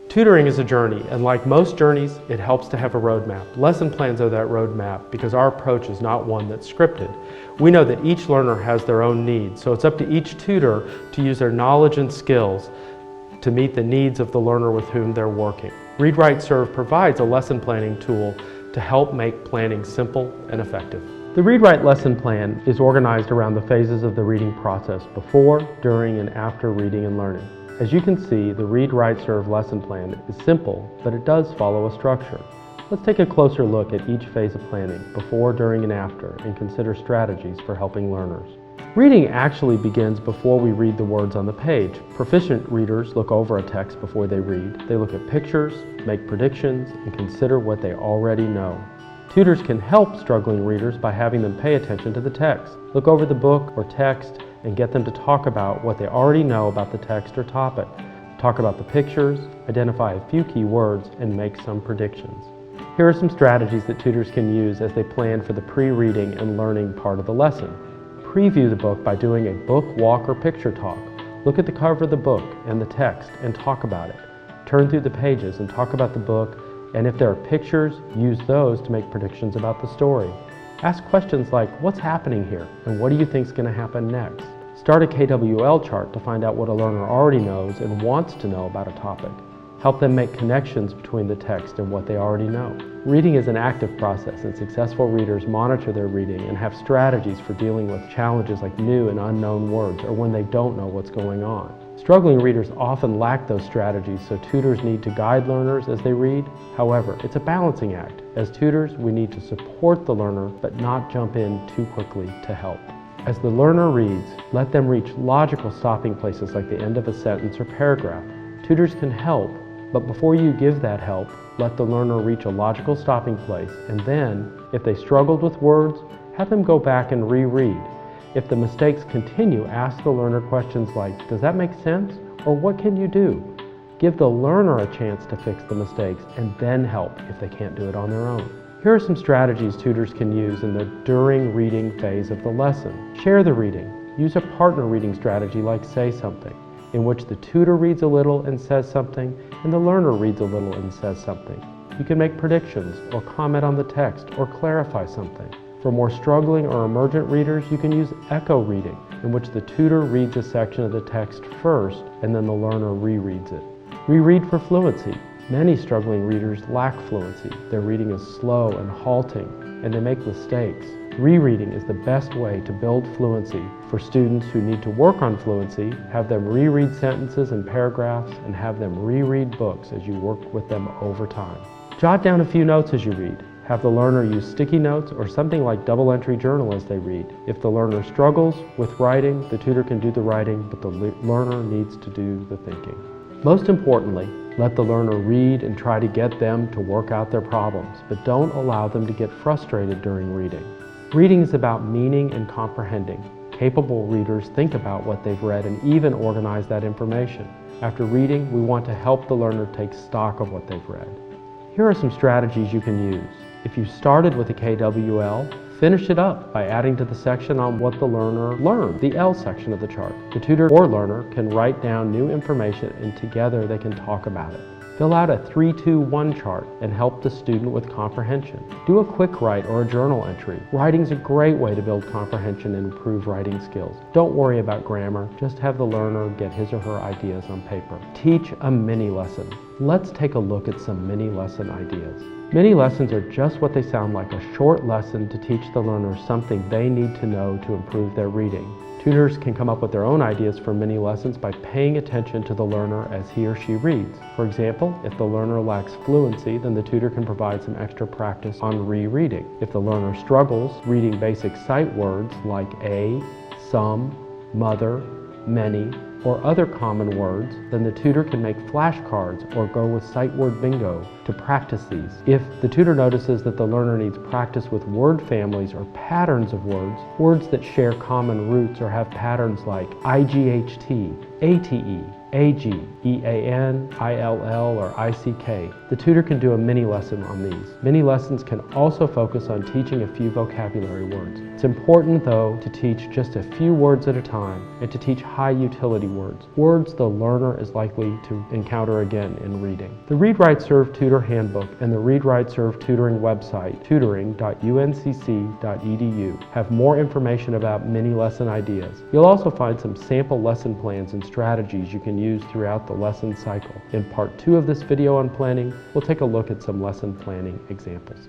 Tutoring is a journey, and like most journeys, it helps to have a roadmap. Lesson plans are that roadmap because our approach is not one that's scripted. We know that each learner has their own needs, so it's up to each tutor to use their knowledge and skills to meet the needs of the learner with whom they're working. Read, Write, Serve provides a lesson planning tool to help make planning simple and effective. The Read, Write lesson plan is organized around the phases of the reading process before, during, and after reading and learning. As you can see, the Read, Write, Serve lesson plan is simple, but it does follow a structure. Let's take a closer look at each phase of planning, before, during, and after, and consider strategies for helping learners. Reading actually begins before we read the words on the page. Proficient readers look over a text before they read. They look at pictures, make predictions, and consider what they already know. Tutors can help struggling readers by having them pay attention to the text. Look over the book or text and get them to talk about what they already know about the text or topic. Talk about the pictures, identify a few key words, and make some predictions. Here are some strategies that tutors can use as they plan for the pre-reading and learning part of the lesson. Preview the book by doing a book walk or picture talk. Look at the cover of the book and the text and talk about it. Turn through the pages and talk about the book, and if there are pictures, use those to make predictions about the story. Ask questions like, what's happening here, and what do you think is going to happen next? Start a KWL chart to find out what a learner already knows and wants to know about a topic. Help them make connections between the text and what they already know. Reading is an active process, and successful readers monitor their reading and have strategies for dealing with challenges like new and unknown words or when they don't know what's going on. Struggling readers often lack those strategies, so tutors need to guide learners as they read. However, it's a balancing act. As tutors, we need to support the learner but not jump in too quickly to help. As the learner reads, let them reach logical stopping places like the end of a sentence or paragraph. Tutors can help, but before you give that help, let the learner reach a logical stopping place, and then, if they struggled with words, have them go back and reread. If the mistakes continue, ask the learner questions like, does that make sense? Or what can you do? Give the learner a chance to fix the mistakes and then help if they can't do it on their own. Here are some strategies tutors can use in the during reading phase of the lesson. Share the reading. Use a partner reading strategy like Say Something, in which the tutor reads a little and says something, and the learner reads a little and says something. You can make predictions, or comment on the text, or clarify something. For more struggling or emergent readers, you can use echo reading, in which the tutor reads a section of the text first, and then the learner rereads it. Reread for fluency. Many struggling readers lack fluency. Their reading is slow and halting, and they make mistakes. Rereading is the best way to build fluency. For students who need to work on fluency, have them reread sentences and paragraphs, and have them reread books as you work with them over time. Jot down a few notes as you read. Have the learner use sticky notes or something like double entry journal as they read. If the learner struggles with writing, the tutor can do the writing, but the learner needs to do the thinking. Most importantly, let the learner read and try to get them to work out their problems, but don't allow them to get frustrated during reading. Reading is about meaning and comprehending. Capable readers think about what they've read and even organize that information. After reading, we want to help the learner take stock of what they've read. Here are some strategies you can use. If you started with a KWL, finish it up by adding to the section on what the learner learned, the L section of the chart. The tutor or learner can write down new information and together they can talk about it. Fill out a 3-2-1 chart and help the student with comprehension. Do a quick write or a journal entry. Writing's a great way to build comprehension and improve writing skills. Don't worry about grammar, just have the learner get his or her ideas on paper. Teach a mini lesson. Let's take a look at some mini lesson ideas. Mini lessons are just what they sound like, a short lesson to teach the learner something they need to know to improve their reading. Tutors can come up with their own ideas for mini lessons by paying attention to the learner as he or she reads. For example, if the learner lacks fluency, then the tutor can provide some extra practice on rereading. If the learner struggles reading basic sight words like a, some, mother, many, or other common words, then the tutor can make flashcards or go with sight word bingo to practice these. If the tutor notices that the learner needs practice with word families or patterns of words, words that share common roots or have patterns like IGHT, ATE, AG, EAN, ILL, or ICK. The tutor can do a mini lesson on these. Mini lessons can also focus on teaching a few vocabulary words. It's important, though, to teach just a few words at a time and to teach high utility words, words the learner is likely to encounter again in reading. The Read, Write, Serve Tutor Handbook and the Read, Write, Serve Tutoring website, tutoring.uncc.edu, have more information about mini lesson ideas. You'll also find some sample lesson plans and strategies you can use throughout the lesson cycle. In part 2 of this video on planning, we'll take a look at some lesson planning examples.